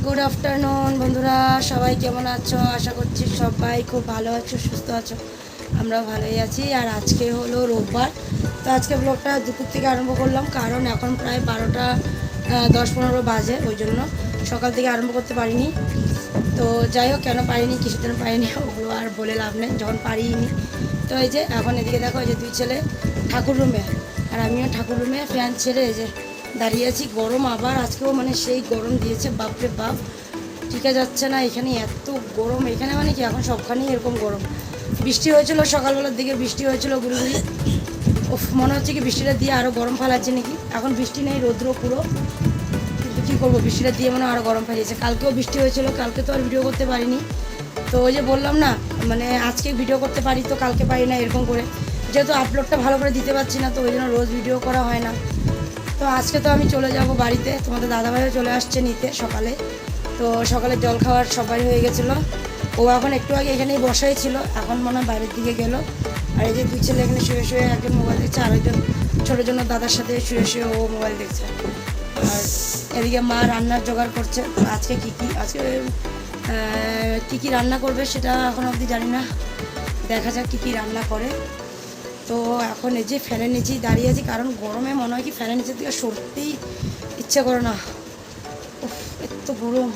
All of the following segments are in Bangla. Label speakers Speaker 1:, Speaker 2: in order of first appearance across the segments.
Speaker 1: গুড আফটারনুন বন্ধুরা, সবাই কেমন আছো? আশা করছি সবাই খুব ভালো আছো, সুস্থ আছো। আমরাও ভালোই আছি। আর আজকে হলো রোববার, তো আজকে ব্লগটা দুপুর থেকে আরম্ভ করলাম, কারণ এখন প্রায় 12টা 10-15 বাজে, ওই জন্য সকাল থেকে আরম্ভ করতে পারিনি। তো যাই হোক, কেন পারিনি, কিছু জন্য পারিনি, ওগুলো আর বলে লাভ নেই যখন পারিনি। তো এই যে এখন এদিকে দেখো, এই যে দুই ছেলে ঠাকুর রুমে, আর আমিও ঠাকুর রুমে ফ্যান ছেড়ে এই যে দাঁড়িয়ে আছি। গরম আবার আজকেও মানে সেই গরম দিয়েছে, বাপরে বাপ, টিকা যাচ্ছে না। এখানে এত গরম, এখানে মানে কি এখন সবখানেই এরকম গরম। বৃষ্টি হয়েছিল সকালবেলার দিকে, বৃষ্টি হয়েছিল গুড়ি। ও মনে হচ্ছে কি বৃষ্টিটা দিয়ে আরও গরম ফেলাচ্ছে নাকি। এখন বৃষ্টি নেই, রৌদ্র পুরো, কিন্তু কী করবো, বৃষ্টিটা দিয়ে মনে আরও গরম ফেলিয়েছে। কালকেও বৃষ্টি হয়েছিল, কালকে তো আর ভিডিও করতে পারিনি। তো ওই যে বললাম না, মানে আজকে ভিডিও করতে পারি তো কালকে পারি না, এরকম করে। যেহেতু আপলোডটা ভালো করে দিতে পারছি না, তো ওই জন্য রোজ ভিডিও করা হয় না। তো আজকে তো আমি চলে যাব বাড়িতে, তোমাদের দাদাভাইও চলে আসছে নিতে সকালে। তো সকালে জল খাওয়ার সবারই হয়ে গেছিলো। ও এখন একটু আগে এখানেই বসাই ছিল, এখন মনে হয় বাইরের দিকে গেল। আর এই যে দুই ছেলে এখানে শুয়ে শুয়ে, একজন মোবাইল দেখছে, আরেকজন ছোটোর জন্য দাদার সাথে শুয়ে শুয়ে ও মোবাইল দেখছে। আর এদিকে মা রান্নার জোগাড় করছে। আজকে কী রান্না করবে সেটা এখন অবধি জানি না, দেখা যাক কী রান্না করে। তো এখন এই যে ফ্যানের নিচেই দাঁড়িয়ে আছি, কারণ গরমে মনে হয় কি ফ্যানের নিচের দিকে সরতেই ইচ্ছে করে না। এত গরম,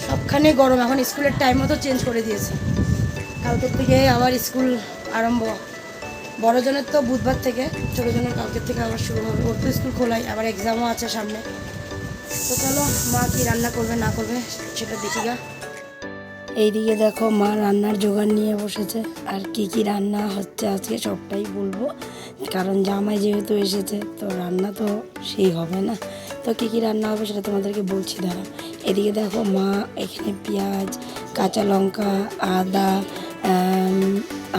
Speaker 1: সবখানে গরম। এখন স্কুলের টাইমও তো চেঞ্জ করে দিয়েছে, কালকের থেকে আবার স্কুল আরম্ভ। বড়জনের তো বুধবার থেকে, ছোটোজনের কালকের থেকে আবার শুরু হবে। ওর তো স্কুল খোলাই, আবার এক্সামও আছে সামনে। তো চলো, মা কী রান্না করবে না করবে সেটা দেখি গা। এইদিকে দেখো, মা রান্নার জোগাড় নিয়ে বসেছে। আর কি কি রান্না হচ্ছে আজকে সবটাই বলবো, কারণ জামাই যেহেতু এসেছে, তো রান্না তো সেই হবে না। তো কি কি রান্না হবে সেটা তোমাদেরকে বলছি, দাঁড়া। এদিকে দেখো, মা এখানে পেঁয়াজ, কাঁচা লঙ্কা, আদা,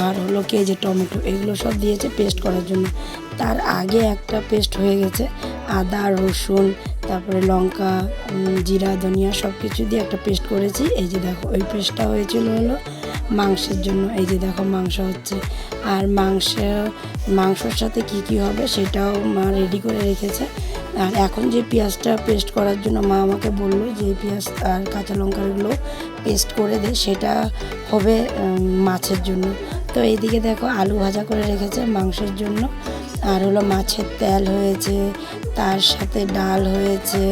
Speaker 1: আর হলো কি যে টমেটো, এগুলো সব দিয়েছে পেস্ট করার জন্য। তার আগে একটা পেস্ট হয়ে গেছে, আদা রসুন, তারপরে লঙ্কা, জিরা ধনিয়া সব কিছু দিয়ে একটা পেস্ট করেছি। এই যে দেখো, ওই পেস্টটা হয়েছিল হলো মাংসের জন্য। এই যে দেখো, মাংস হচ্ছে। আর মাংসর সাথে কি কি হবে সেটাও মা রেডি করে রেখেছে। আর এখন যে পেঁয়াজটা পেস্ট করার জন্য মা আমাকে বললো যে পেঁয়াজ আর কাঁচা লঙ্কাগুলো পেস্ট করে দে, সেটা হবে মাছের জন্য। তো এইদিকে দেখো, আলু ভাজা করে রেখেছে মাংসের জন্য। আর হলো মাছের তেল হয়েছে, তার সাথে ডাল হয়েছে।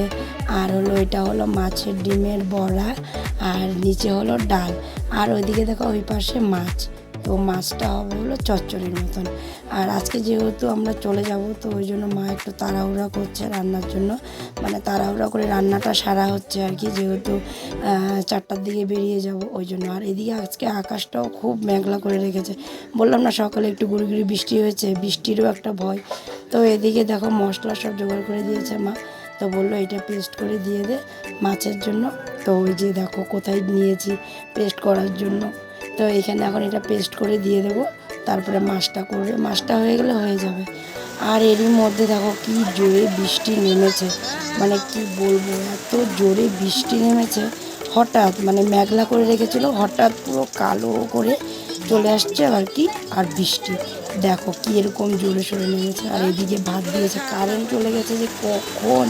Speaker 1: আর হলো এটা হলো মাছের ডিমের বড়া, আর নিচে হলো ডাল। আর ওইদিকে দেখো, ওই পাশে মাছ। তো মাছটা হবে হলো চচ্চড়ির মতন। আর আজকে যেহেতু আমরা চলে যাব, তো ওই জন্য মা একটু তাড়াহুড়া করছে রান্নার জন্য, মানে তাড়াহুড়া করে রান্নাটা সারা হচ্ছে আর কি, যেহেতু 4টার দিকে বেরিয়ে যাব ওই জন্য। আর এদিকে আজকে আকাশটাও খুব মেঘলা করে রেখেছে। বললাম না, সকালে একটু গুঁড়ি গুঁড়ি বৃষ্টি হয়েছে, বৃষ্টিরও একটা ভয়। তো এদিকে দেখো, মশলা সব জোগাড় করে দিয়েছে মা। তো বললো এটা পেস্ট করে দিয়ে দে মাছের জন্য। তো ওই যে দেখো কোথায় নিয়েছি পেস্ট করার জন্য। তো এখানে এখন এটা পেস্ট করে দিয়ে দেবো, তারপরে মাছটা করবে, মাছটা হয়ে গেলে হয়ে যাবে। আর এরই মধ্যে দেখো কি জোরে বৃষ্টি নেমেছে, মানে কি বলবো, এত জোরে বৃষ্টি নেমেছে। হঠাৎ মানে মেঘলা করে রেখেছিলো, হঠাৎ পুরো কালো করে চলে আসছে আর কি। আর বৃষ্টি দেখো কি এরকম জোরে সোরে নেমেছে। আর এদিকে ভাত দিয়েছে, কারেন্ট চলে গেছে, যে কখন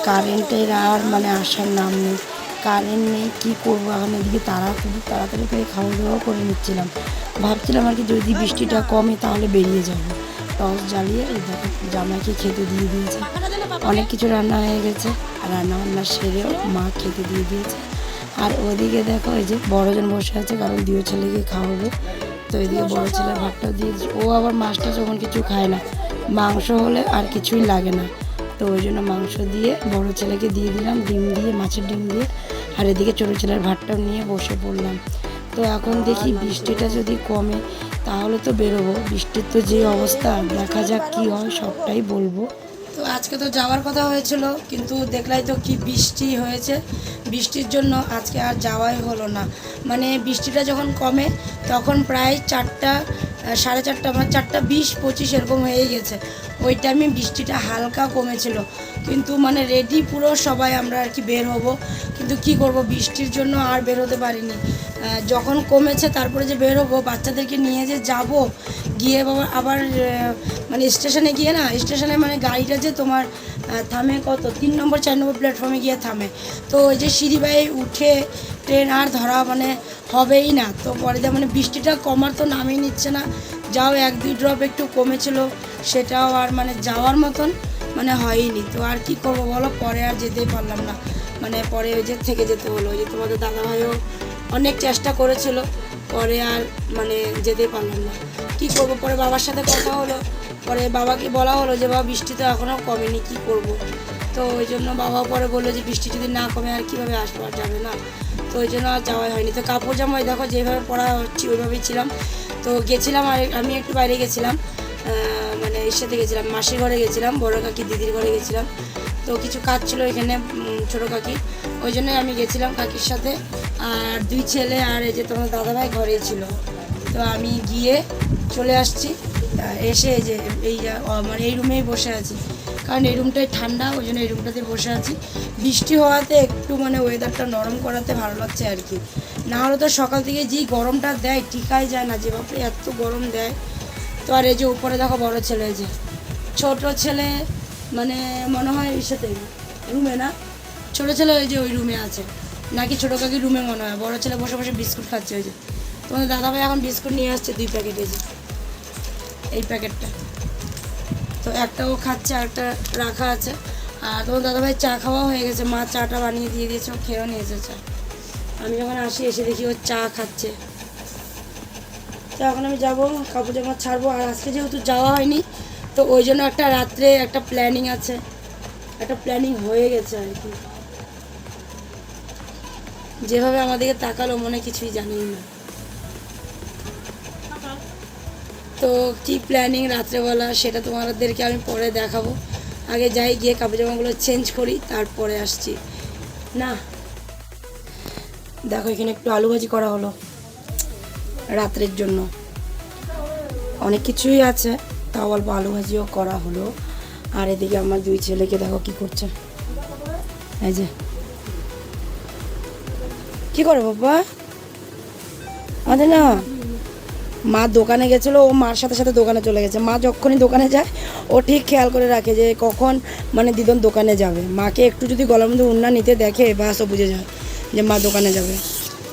Speaker 1: কারেন্টের আর মানে আসার নাম নেই। কারেন্ট নেই, কী করবো এখন। এদিকে তাড়াতাড়ি করে খাওয়া দাওয়া করে নিচ্ছিলাম, ভাবছিলাম আর কি যদি বৃষ্টিটা কমে তাহলে বেরিয়ে যাবো। টস জ্বালিয়ে এই দেখো জামাইকে খেতে দিয়ে দিয়েছে। অনেক কিছু রান্না হয়ে গেছে, আর রান্নাবান্না সেরেও মা খেতে দিয়ে দিয়েছে। আর ওদিকে দেখো, এই যে বড়জন বসে আছে, কারণ দুই ছেলেকে খাওয়াবো। তো এদিকে বড় ছেলে ভাতটা দিয়েছে। ও আবার মাছটা যখন কিছু খায় না, মাংস হলে আর কিছুই লাগে না। তো ওই জন্য মাংস দিয়ে বড় ছেলেকে দিয়ে দিলাম, ডিম দিয়ে, মাছের ডিম দিয়ে। আর এদিকে ছোটো ছেলের ভাতটাও নিয়ে বসে পড়লাম। তো এখন দেখি বৃষ্টিটা যদি কমে তাহলে তো বেরোবো। বৃষ্টির তো যে অবস্থা, দেখা যাক কী হয়, সবটাই বলবো। তো আজকে তো যাওয়ার কথা হয়েছিল, কিন্তু দেখলাই তো কি বৃষ্টি হয়েছে। বৃষ্টির জন্য আজকে আর যাওয়াই হলো না। মানে বৃষ্টিটা যখন কমে তখন প্রায় 4টা 4:30, মানে 4:20-25 এরকম হয়ে গেছে। ওই টাইমে বৃষ্টিটা হালকা কমেছিল, কিন্তু মানে রেডি পুরো সবাই আমরা আর কি বের হব, কিন্তু কি করব, বৃষ্টির জন্য আর বের হতে পারিনি। যখন কমেছে তারপরে যে বের হবো, বাচ্চাদেরকে নিয়ে যে যাব, গিয়ে বাবা আবার মানে স্টেশনে গিয়ে না, স্টেশনে মানে গাড়িটা যে তোমার থামে কত 3 নম্বর 4 নম্বর প্ল্যাটফর্মে গিয়ে থামে। তো ওই যে সিঁড়ি বাই উঠে ট্রেন আর ধরা মানে হবেই না। তো পরে যে মানে বৃষ্টিটা কমার তো নামই নিচ্ছে না, যাও 1-2 ড্রপ একটু কমেছিল, সেটাও আর মানে যাওয়ার মতন মানে হয়নি। তো আর কি করবো বলো, পরে আর যেতেই পারলাম না, মানে পরে ওই যে থেকে যেতে হলো। ওই যে তোমাদের দাদাভাইও অনেক চেষ্টা করেছিল, পরে আর মানে যেতেই পারলাম না। কী করবো, পরে বাবার সাথে কথা হলো, পরে বাবাকে বলা হলো যে বাবা বৃষ্টি তো এখনও কমেনি, কী করব। তো ওই জন্য বাবা পরে বললো যে বৃষ্টি যদি না কমে আর কীভাবে আসবো, আর যাবে না। তো ওই জন্য আর যাওয়াই হয়নি। তো কাপড় জামাই দেখো যেভাবে পরা হচ্ছে ওইভাবেই ছিলাম। তো গেছিলাম, আর আমি একটু বাইরে গেছিলাম, মানে এর সাথে গেছিলাম, মাসির ঘরে গেছিলাম, বড় কাকি দিদির ঘরে গেছিলাম। তো কিছু কাজ ছিল এখানে ছোটো কাকি, ওই জন্যই আমি গেছিলাম কাকির সাথে। আর 2 ছেলে আর এই যে তোমার দাদাভাই ঘরেই ছিল। তো আমি গিয়ে চলে আসছি, এসে এই যে মানে এই রুমেই বসে আছি, কারণ এই রুমটাই ঠান্ডা, ওই জন্য এই রুমটাতে বসে আছি। বৃষ্টি হওয়াতে একটু মানে ওয়েদারটা নরম করাতে ভালো লাগছে আর কি। না হলে তো সকাল থেকে যেই গরমটা দেয় টিকাই যায় না, যেভাবে এত গরম দেয়। তো আর এই যে উপরে দেখো বড় ছেলে, এই যে ছোট ছেলে মানে মনে হয় এর সাথে রুমে না, ছোটো ছেলে ওই যে ওই রুমে আছে নাকি, ছোটো কাকির রুমে মনে হয়। বড়ো ছেলে বসে বসে বিস্কুট খাচ্ছে। ওই যে তোমাদের দাদাভাই এখন বিস্কুট নিয়ে আসছে 2 প্যাকেট, এই যে এই প্যাকেটটা। তো একটাও খাচ্ছে, আরেকটা রাখা আছে। আর তোমার দাদাভাই চা খাওয়া হয়ে গেছে, মা চাটা বানিয়ে দিয়ে দিয়েছে, ও খেয়েও নিয়েছে চা। আমি যখন আসি এসে দেখি ও চা খাচ্ছে। তো এখন আমি যাবো, কাপড় জামা ছাড়বো। আর আজকে যেহেতু যাওয়া হয়নি, তো ওই জন্য একটা রাত্রে একটা প্ল্যানিং আছে, একটা প্ল্যানিং হয়ে গেছে আর কি। যেভাবে আমাদেরকে তাকালো মনে কিছুই জানি না। তো কী প্ল্যানিং রাত্রেবেলা সেটা তোমাদেরকে আমি পরে দেখাবো। আগে যাই, গিয়ে কাপড় জামাগুলো চেঞ্জ করি, তারপরে আসছি। না দেখো এখানে একটু আলু ভাজি করা হলো রাত্রের জন্য, অনেক কিছুই আছে, তাও অল্প আলু ভাজিও করা হলো। আর এদিকে আমার 2 ছেলেকে দেখো কি করছে, এই যে কী করে বাবা। আমাদের না মা দোকানে গেছিলো, ও মার সাথে সাথে দোকানে চলে গেছে। মা যখনই দোকানে যায় ও ঠিক খেয়াল করে রাখে যে কখন মানে দিদন দোকানে যাবে। মাকে একটু যদি গলার মধ্যে উন্না নিতে দেখে বাস ও বুঝে যায় যে মা দোকানে যাবে।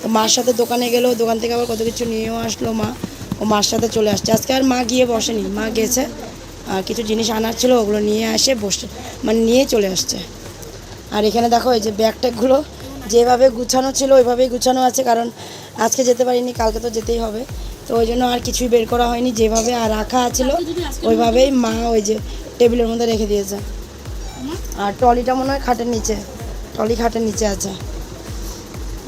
Speaker 1: তো মার সাথে দোকানে গেলো, দোকান থেকে আবার কত কিছু নিয়েও আসলো মা, ও মার সাথে চলে আসছে। আজকে আর মা গিয়ে বসেনি, মা গেছে আর কিছু জিনিস আনার ছিল ওগুলো নিয়ে আসে বসে মানে নিয়ে চলে আসছে। আর এখানে দেখো এই যে ব্যাগ ট্যাগগুলো যেভাবে গুছানো ছিল ওইভাবেই গুছানো আছে, কারণ আজকে যেতে পারিনি, কালকে তো যেতেই হবে। তো ওই জন্য আর কিছুই বের করা হয়নি, যেভাবে আর রাখা ছিল ওইভাবেই মা ওই যে টেবিলের মধ্যে রেখে দিয়েছে। আর ট্রলিটা মনে হয় খাটের নিচে, ট্রলি খাটের নিচে আছে।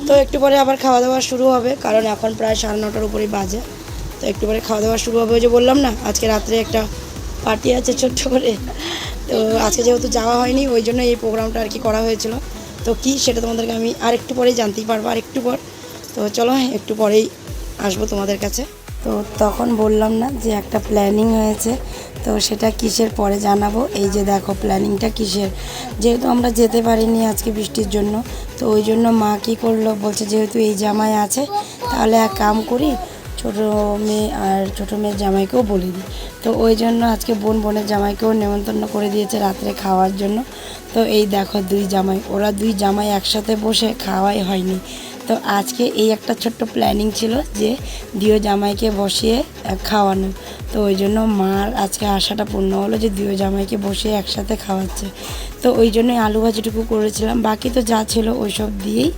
Speaker 1: তো একটু পরে আবার খাওয়া দাওয়া শুরু হবে, কারণ এখন প্রায় 9:30টার উপরেই বাজে। তো একটু পরে খাওয়া দাওয়া শুরু হবে। ওই যে বললাম না আজকে রাত্রে একটা পার্টি আছে ছোট্ট করে। তো আজকে যেহেতু যাওয়া হয়নি ওই জন্য এই প্রোগ্রামটা আর কি করা হয়েছিল। তো কি সেটা তোমাদেরকে আমি আর একটু পরেই জানতেই পারবো, আর একটু পর। তো চলো একটু পরেই আসবো তোমাদের কাছে। তো তখন বললাম না যে একটা প্ল্যানিং হয়েছে, তো সেটা কিসের পরে জানাবো। এই যে দেখো প্ল্যানিংটা কিসের, যেহেতু আমরা যেতে পারিনি আজকে বৃষ্টির জন্য, তো ওই জন্য মা কী করলো, বলছে যেহেতু এই জামাই আছে তাহলে এক কাম করি, ছোটো মেয়ে আর ছোটো মেয়ের জামাইকেও বলে দিই। তো ওই জন্য আজকে বোনের জামাইকেও নেমন্তন্ন করে দিয়েছে রাত্রে খাওয়ার জন্য। তো এই দেখো 2 জামাই, ওরা 2 জামাই একসাথে বসে খাওয়াই হয়নি। তো আজকে এই একটা ছোট্ট প্ল্যানিং ছিল যে দিও জামাইকে বসিয়ে খাওয়ানো। তো ওই জন্য মার আজকে আশাটা পূর্ণ হলো যে দিও জামাইকে বসিয়ে একসাথে খাওয়াচ্ছে। তো ওই জন্যই আলু ভাজিটুকু করেছিলাম, বাকি তো যা ছিল ওই সব দিয়েই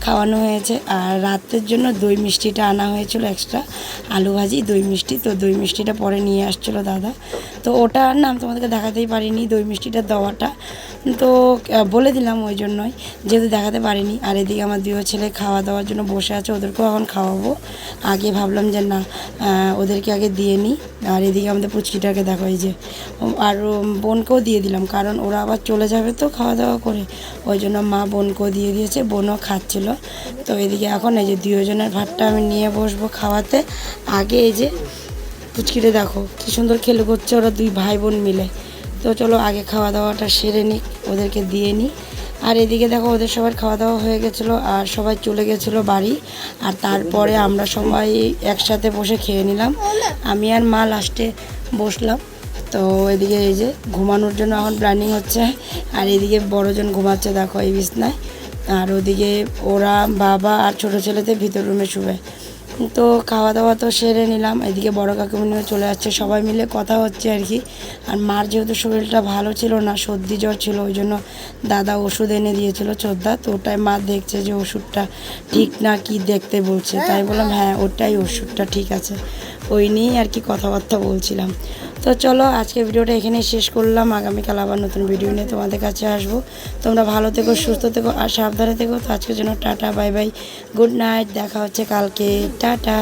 Speaker 1: খাওয়ানো হয়েছে। আর রাতের জন্য দই মিষ্টিটা আনা হয়েছিল এক্সট্রা, আলু ভাজি দই মিষ্টি। তো দই মিষ্টিটা পরে নিয়ে আসছিলো দাদা, তো ওটা আর না আমি তোমাদেরকে দেখাতেই পারিনি দই মিষ্টিটা দেওয়াটা, তো বলে দিলাম ওই জন্যই, যেহেতু দেখাতে পারিনি। আর এদিকে আমার 2 ছেলে খাওয়া দাওয়ার জন্য বসে আছে, ওদেরকেও এখন খাওয়াবো। আগে ভাবলাম যে না ওদেরকে আগে দিয়ে নিই। আর এদিকে আমাদের পুচকিটাকে দেখো এই যে, আর বোনকেও দিয়ে দিলাম, কারণ ওরা আবার চলে যাবে তো খাওয়া দাওয়া করে, ওই জন্য মা বোনকেও দিয়ে দিয়েছে, বোনও খাচ্ছিলো। তো এদিকে এখন এই যে 2 জনের ভাতটা আমি নিয়ে বসবো খাওয়াতে। আগে এই যে পুচকিটা দেখো কী সুন্দর খেলে করছে, ওরা 2 ভাই বোন মিলে। তো চলো আগে খাওয়া দাওয়াটা সেরে নিই, ওদেরকে দিয়ে নিই। আর এদিকে দেখো ওদের সবার খাওয়া দাওয়া হয়ে গেছিলো আর সবাই চলে গেছিলো বাড়ি। আর তারপরে আমরা সবাই একসাথে বসে খেয়ে নিলাম, আমি আর মা লাস্টে বসলাম। তো এদিকে এই যে ঘুমানোর জন্য এখন প্ল্যানিং হচ্ছে, আর এদিকে বড়জন ঘুমাচ্ছে দেখো এই বিছনায়, আর ওদিকে ওরা বাবা আর ছোটো ছেলেতে ভিতর রুমে শুবে। তো খাওয়া দাওয়া তো সেরে নিলাম, এদিকে বড় কাকুমনিও চলে যাচ্ছে, সবাই মিলে কথা হচ্ছে আর কি। আর মার যেহেতু শরীরটা ভালো ছিল না, সর্দি জ্বর ছিল, ওই জন্য দাদা ওষুধ এনে দিয়েছিল ছোদ্দা, তো ওটাই মা দেখছে যে ওষুধটা ঠিক না কি দেখতে বলছে, তাই বললাম হ্যাঁ ওটাই ওষুধটা ঠিক আছে, ওই নিয়েই আর কি কথাবার্তা বলছিলাম। তো চলো আজকে ভিডিওটা এখানেই শেষ করলাম, আগামীকাল আবার নতুন ভিডিও নিয়ে তোমাদের কাছে আসবো। তোমরা ভালো থেকো, সুস্থ থেকো আর সাবধানে থেকো। তো আজকের জন্য tata, bye bye, good night, দেখা হচ্ছে কালকে, টাটা।